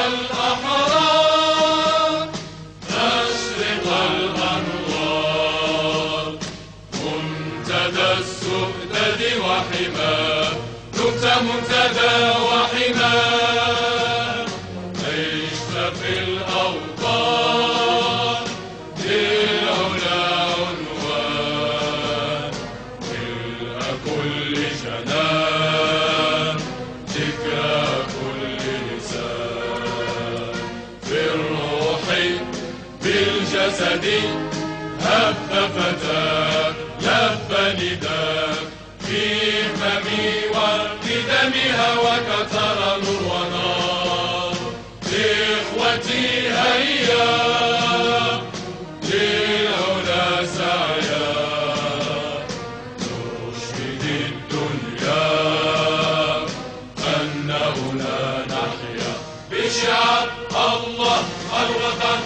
الأحرار أشرق الأنوار منتدى السؤدد وحماه دمت منتدى وحماه عشت في الأوطان للعلا عنوان ملء كل جنان ذكرى كل لسان في الروح بالجسد هب فتاك لب نداك في فمي وبدم هواك ترى نور ونار إخوتي هيا للعلا سعيا نشهد الدنيا أنه لا نحيا بشعار الله الوطن